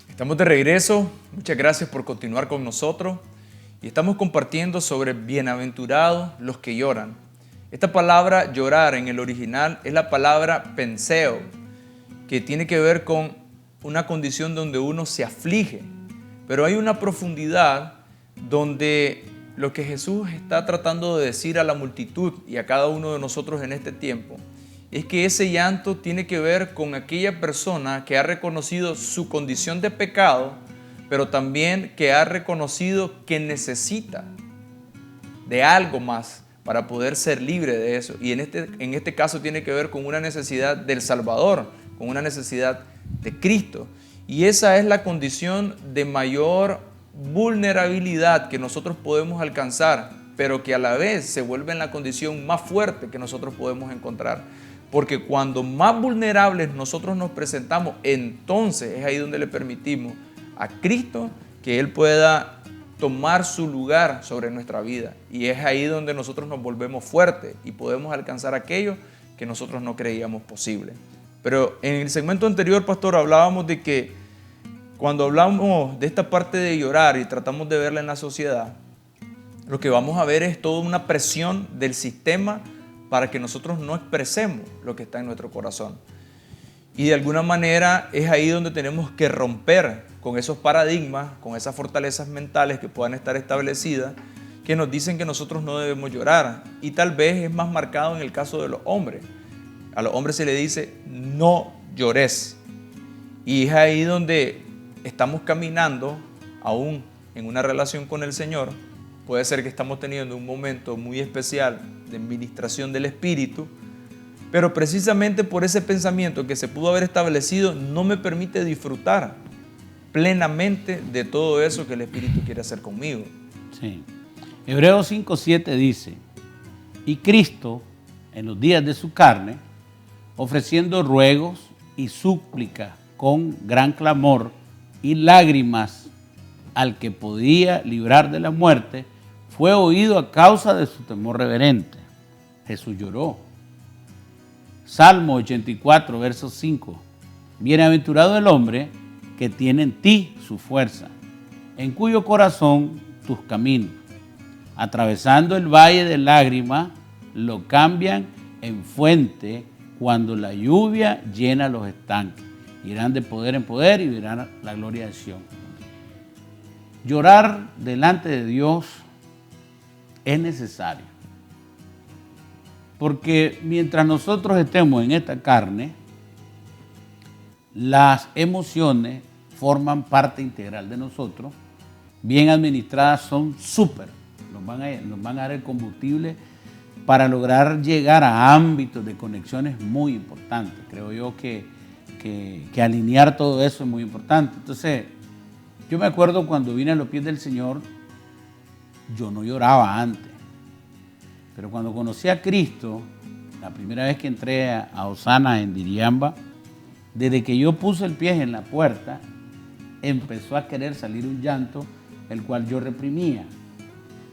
Estamos de regreso, muchas gracias por continuar con nosotros y estamos compartiendo sobre bienaventurados los que lloran. Esta palabra llorar en el original es la palabra penseo, que tiene que ver con una condición donde uno se aflige, pero hay una profundidad donde lo que Jesús está tratando de decir a la multitud y a cada uno de nosotros en este tiempo es que ese llanto tiene que ver con aquella persona que ha reconocido su condición de pecado, pero también que ha reconocido que necesita de algo más para poder ser libre de eso. Y en este caso tiene que ver con una necesidad del Salvador, con una necesidad de Cristo. Y esa es la condición de mayor vulnerabilidad que nosotros podemos alcanzar, pero que a la vez se vuelve en la condición más fuerte que nosotros podemos encontrar. Porque cuando más vulnerables nosotros nos presentamos, entonces es ahí donde le permitimos a Cristo que Él pueda tomar su lugar sobre nuestra vida. Y es ahí donde nosotros nos volvemos fuertes y podemos alcanzar aquello que nosotros no creíamos posible. Pero en el segmento anterior, pastor, hablábamos de que cuando hablamos de esta parte de llorar y tratamos de verla en la sociedad, lo que vamos a ver es toda una presión del sistema para que nosotros no expresemos lo que está en nuestro corazón. Y de alguna manera es ahí donde tenemos que romper con esos paradigmas, con esas fortalezas mentales que puedan estar establecidas, que nos dicen que nosotros no debemos llorar. Y tal vez es más marcado en el caso de los hombres. A los hombres se les dice, no llores. Y es ahí donde estamos caminando, aún en una relación con el Señor. Puede ser que estamos teniendo un momento muy especial de ministración del Espíritu, pero precisamente por ese pensamiento que se pudo haber establecido no me permite disfrutar plenamente de todo eso que el Espíritu quiere hacer conmigo. Sí. Hebreos 5:7 dice, y Cristo, en los días de su carne, ofreciendo ruegos y súplicas con gran clamor y lágrimas al que podía librar de la muerte, fue oído a causa de su temor reverente. Jesús lloró. Salmo 84, verso 5. Bienaventurado el hombre que tiene en ti su fuerza, en cuyo corazón tus caminos. Atravesando el valle de lágrimas, lo cambian en fuente cuando la lluvia llena los estanques. Irán de poder en poder y verán la gloria de Sión. Llorar delante de Dios es necesario. Porque mientras nosotros estemos en esta carne, las emociones forman parte integral de nosotros. Bien administradas son súper. Nos van a dar el combustible para lograr llegar a ámbitos de conexiones muy importantes. Creo yo que alinear todo eso es muy importante. Entonces, yo me acuerdo cuando vine a los pies del Señor, yo no lloraba antes. Pero cuando conocí a Cristo, la primera vez que entré a Osana en Diriamba, desde que yo puse el pie en la puerta, empezó a querer salir un llanto, el cual yo reprimía,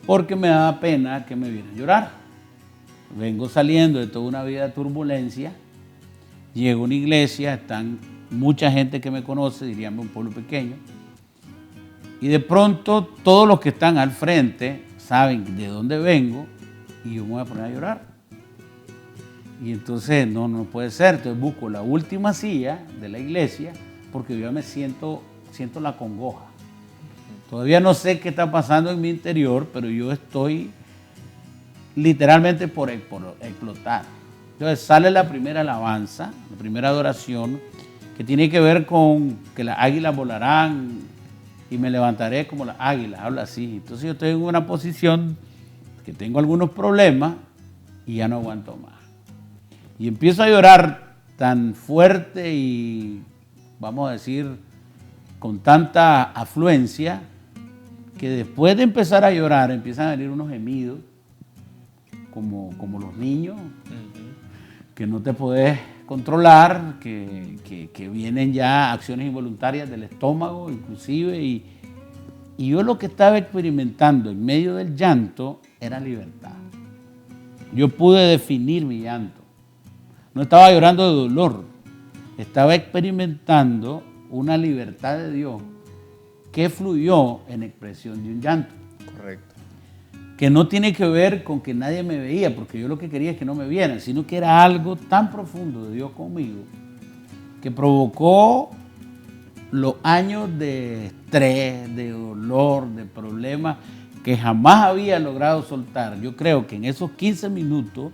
porque me daba pena que me viera llorar. Vengo saliendo de toda una vida de turbulencia, llego a una iglesia, están mucha gente que me conoce, diríamos un pueblo pequeño, y de pronto todos los que están al frente saben de dónde vengo y yo me voy a poner a llorar. Y entonces no puede ser, entonces busco la última silla de la iglesia porque yo me siento la congoja. Todavía no sé qué está pasando en mi interior, pero yo estoy literalmente por explotar. Entonces sale la primera alabanza, la primera adoración, que tiene que ver con que las águilas volarán y me levantaré como las águilas, habla así. Entonces yo estoy en una posición que tengo algunos problemas y ya no aguanto más. Y empiezo a llorar tan fuerte y, vamos a decir, con tanta afluencia, que después de empezar a llorar empiezan a venir unos gemidos, como los niños, que no te puedes controlar, que vienen ya acciones involuntarias del estómago inclusive, y yo lo que estaba experimentando en medio del llanto era libertad. yo pude definir mi llanto. No estaba llorando de dolor, estaba experimentando una libertad de Dios que fluyó en expresión de un llanto. Correcto. Que no tiene que ver con que nadie me veía, porque yo lo que quería es que no me vieran, sino que era algo tan profundo de Dios conmigo que provocó los años de estrés, de dolor, de problemas que jamás había logrado soltar. Yo creo que en esos 15 minutos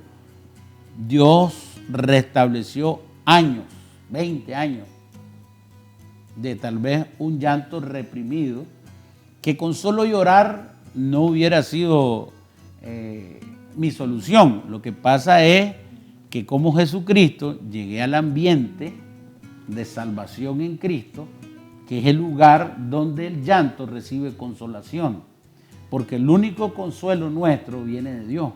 Dios restableció años, 20 años, de tal vez un llanto reprimido, que con solo llorar no hubiera sido mi solución. Lo que pasa es que como Jesucristo llegué al ambiente de salvación en Cristo, que es el lugar donde el llanto recibe consolación, porque el único consuelo nuestro viene de Dios.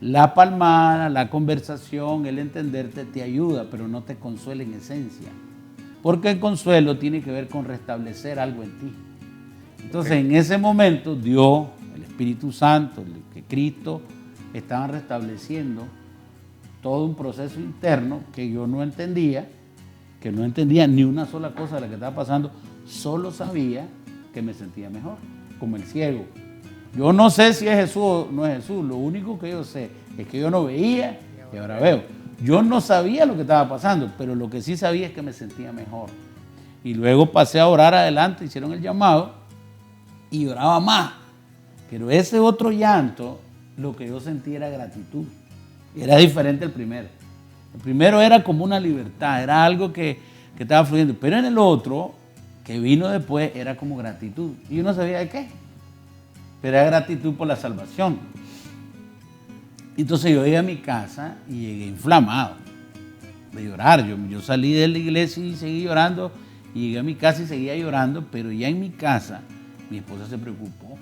La palmada, la conversación, el entenderte te ayuda, pero no te consuela en esencia, porque el consuelo tiene que ver con restablecer algo en ti. Entonces, en ese momento, Dios, el Espíritu Santo, que Cristo, estaban restableciendo todo un proceso interno que yo no entendía, ni una sola cosa de la que estaba pasando, solo sabía que me sentía mejor, como el ciego. Yo no sé si es Jesús o no es Jesús, lo único que yo sé es que yo no veía y ahora veo. Yo no sabía lo que estaba pasando, pero lo que sí sabía es que me sentía mejor. Y luego pasé a orar adelante, hicieron el llamado y lloraba más. Pero ese otro llanto, lo que yo sentía era gratitud. Era diferente al primero. El primero era como una libertad, era algo que estaba fluyendo. Pero en el otro, que vino después, era como gratitud. Y yo no sabía de qué. Pero era gratitud por la salvación. Entonces yo llegué a mi casa y llegué inflamado de llorar. Yo salí de la iglesia y seguí llorando. Y llegué a mi casa y seguía llorando. Pero ya en mi casa, mi esposa se preocupó.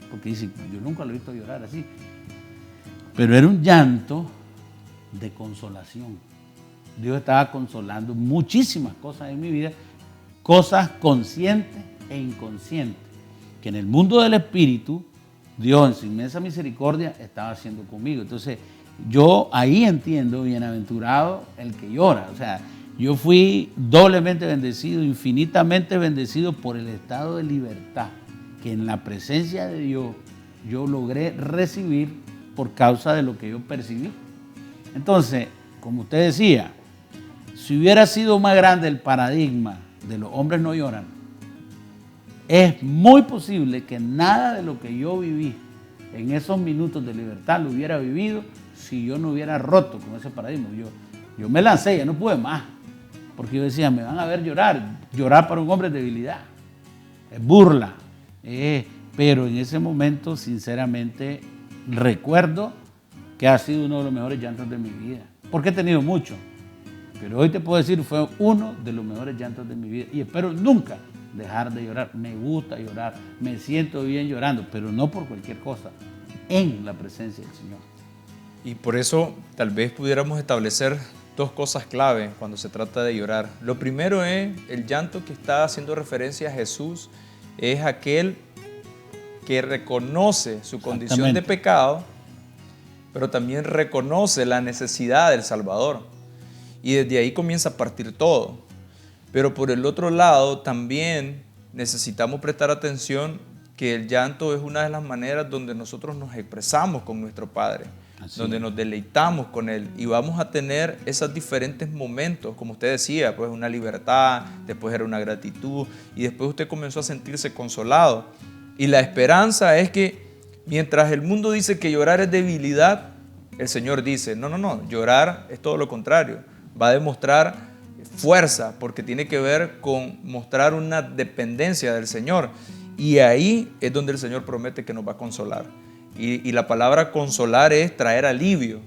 Porque dice, yo nunca lo he visto llorar así. Pero era un llanto de consolación. Dios estaba consolando muchísimas cosas en mi vida, cosas conscientes e inconscientes, que en el mundo del espíritu, Dios en su inmensa misericordia estaba haciendo conmigo. Entonces, yo ahí entiendo, bienaventurado el que llora. O sea, yo fui doblemente bendecido, infinitamente bendecido por el estado de libertad que en la presencia de Dios yo logré recibir por causa de lo que yo percibí. Entonces, como usted decía, si hubiera sido más grande el paradigma de los hombres no lloran, es muy posible que nada de lo que yo viví en esos minutos de libertad lo hubiera vivido si yo no hubiera roto con ese paradigma. Yo me lancé, ya no pude más, porque yo decía, me van a ver llorar para un hombre es debilidad, es burla. Pero en ese momento, sinceramente, recuerdo que ha sido uno de los mejores llantos de mi vida, porque he tenido muchos, pero hoy te puedo decir, fue uno de los mejores llantos de mi vida y espero nunca dejar de llorar. Me gusta llorar, me siento bien llorando, pero no por cualquier cosa, en la presencia del Señor. Y por eso tal vez pudiéramos establecer dos cosas clave cuando se trata de llorar. Lo primero es el llanto que está haciendo referencia a Jesús, es aquel que reconoce su condición de pecado, pero también reconoce la necesidad del Salvador. Y desde ahí comienza a partir todo. Pero por el otro lado, también necesitamos prestar atención que el llanto es una de las maneras donde nosotros nos expresamos con nuestro Padre, donde nos deleitamos con Él y vamos a tener esos diferentes momentos, como usted decía, pues una libertad, después era una gratitud y después usted comenzó a sentirse consolado. Y la esperanza es que mientras el mundo dice que llorar es debilidad, el Señor dice, no, llorar es todo lo contrario, va a demostrar fuerza porque tiene que ver con mostrar una dependencia del Señor y ahí es donde el Señor promete que nos va a consolar. Y la palabra consolar es traer alivio.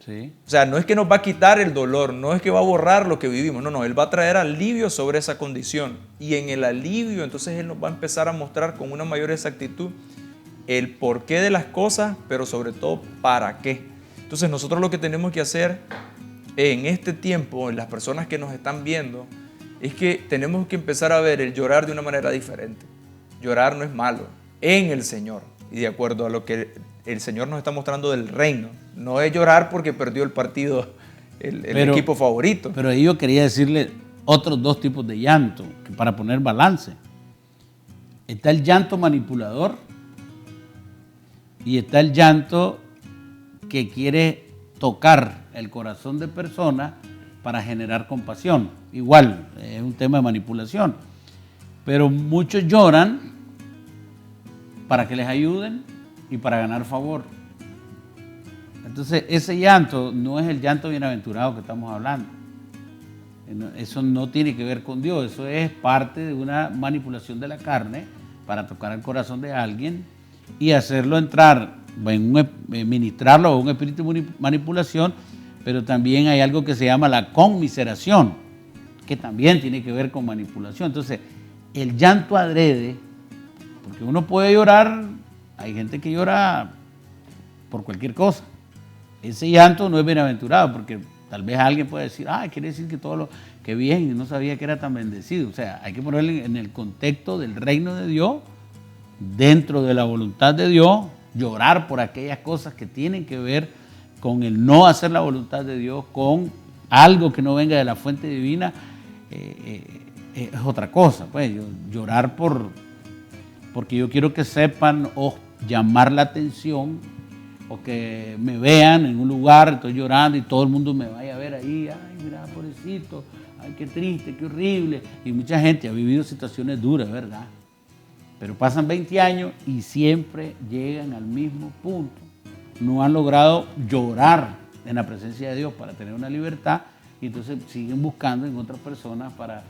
Sí. O sea, no es que nos va a quitar el dolor, no es que va a borrar lo que vivimos, no, Él va a traer alivio sobre esa condición. Y en el alivio, entonces Él nos va a empezar a mostrar con una mayor exactitud el porqué de las cosas, pero sobre todo para qué. Entonces nosotros lo que tenemos que hacer en este tiempo, en las personas que nos están viendo, es que tenemos que empezar a ver el llorar de una manera diferente. Llorar no es malo, en el Señor. Y de acuerdo a lo que el Señor nos está mostrando del reino. No es llorar porque perdió el partido el equipo favorito. Pero ahí yo quería decirle otros dos tipos de llanto, para poner balance. Está el llanto manipulador y está el llanto que quiere tocar el corazón de personas para generar compasión. Igual, es un tema de manipulación. Pero muchos lloran para que les ayuden y para ganar favor. Entonces, ese llanto no es el llanto bienaventurado que estamos hablando. Eso no tiene que ver con Dios, eso es parte de una manipulación de la carne para tocar el corazón de alguien y hacerlo entrar, ministrarlo a un espíritu de manipulación, pero también hay algo que se llama la conmiseración, que también tiene que ver con manipulación. Entonces, el llanto adrede, porque uno puede llorar, hay gente que llora por cualquier cosa. Ese llanto no es bienaventurado, porque tal vez alguien puede decir, quiere decir que todo lo que bien, no sabía que era tan bendecido. O sea, hay que ponerlo en el contexto del reino de Dios, dentro de la voluntad de Dios, llorar por aquellas cosas que tienen que ver con el no hacer la voluntad de Dios, con algo que no venga de la fuente divina, es otra cosa. Pues llorar porque yo quiero que sepan o llamar la atención o que me vean en un lugar, estoy llorando y todo el mundo me vaya a ver ahí, ay, mira, pobrecito, ay, qué triste, qué horrible. Y mucha gente ha vivido situaciones duras, ¿verdad? Pero pasan 20 años y siempre llegan al mismo punto. No han logrado llorar en la presencia de Dios para tener una libertad y entonces siguen buscando en otras personas para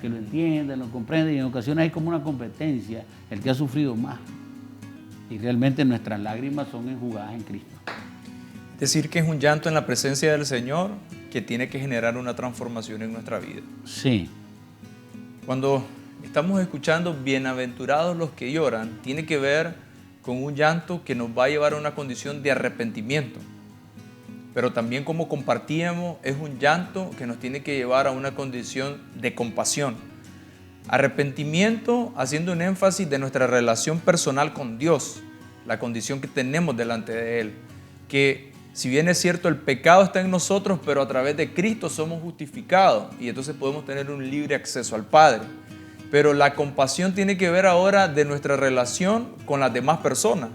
que lo entiendan, lo comprendan, y en ocasiones hay como una competencia, el que ha sufrido más. Y realmente nuestras lágrimas son enjugadas en Cristo. Es decir, que es un llanto en la presencia del Señor que tiene que generar una transformación en nuestra vida. Sí. Cuando estamos escuchando bienaventurados los que lloran, tiene que ver con un llanto que nos va a llevar a una condición de arrepentimiento. Pero también, como compartíamos, es un llanto que nos tiene que llevar a una condición de compasión. Arrepentimiento haciendo un énfasis de nuestra relación personal con Dios, la condición que tenemos delante de Él. Que si bien es cierto el pecado está en nosotros, pero a través de Cristo somos justificados y entonces podemos tener un libre acceso al Padre. Pero la compasión tiene que ver ahora de nuestra relación con las demás personas,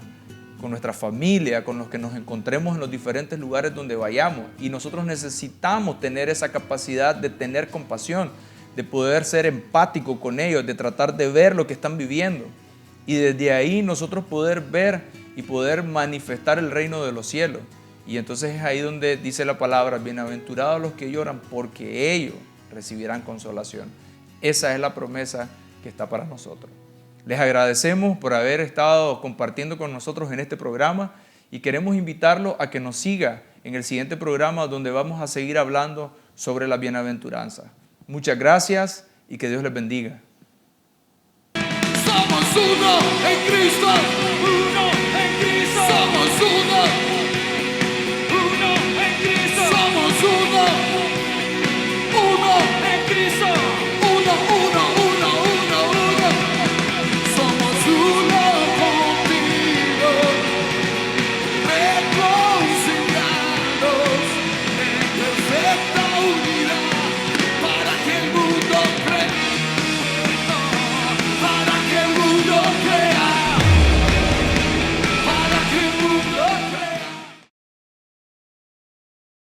con nuestra familia, con los que nos encontremos en los diferentes lugares donde vayamos. Y nosotros necesitamos tener esa capacidad de tener compasión, de poder ser empático con ellos, de tratar de ver lo que están viviendo. Y desde ahí nosotros poder ver y poder manifestar el reino de los cielos. Y entonces es ahí donde dice la palabra, bienaventurados los que lloran, porque ellos recibirán consolación. Esa es la promesa que está para nosotros. Les agradecemos por haber estado compartiendo con nosotros en este programa y queremos invitarlo a que nos siga en el siguiente programa donde vamos a seguir hablando sobre la bienaventuranza. Muchas gracias y que Dios les bendiga. Somos uno en Cristo, uno.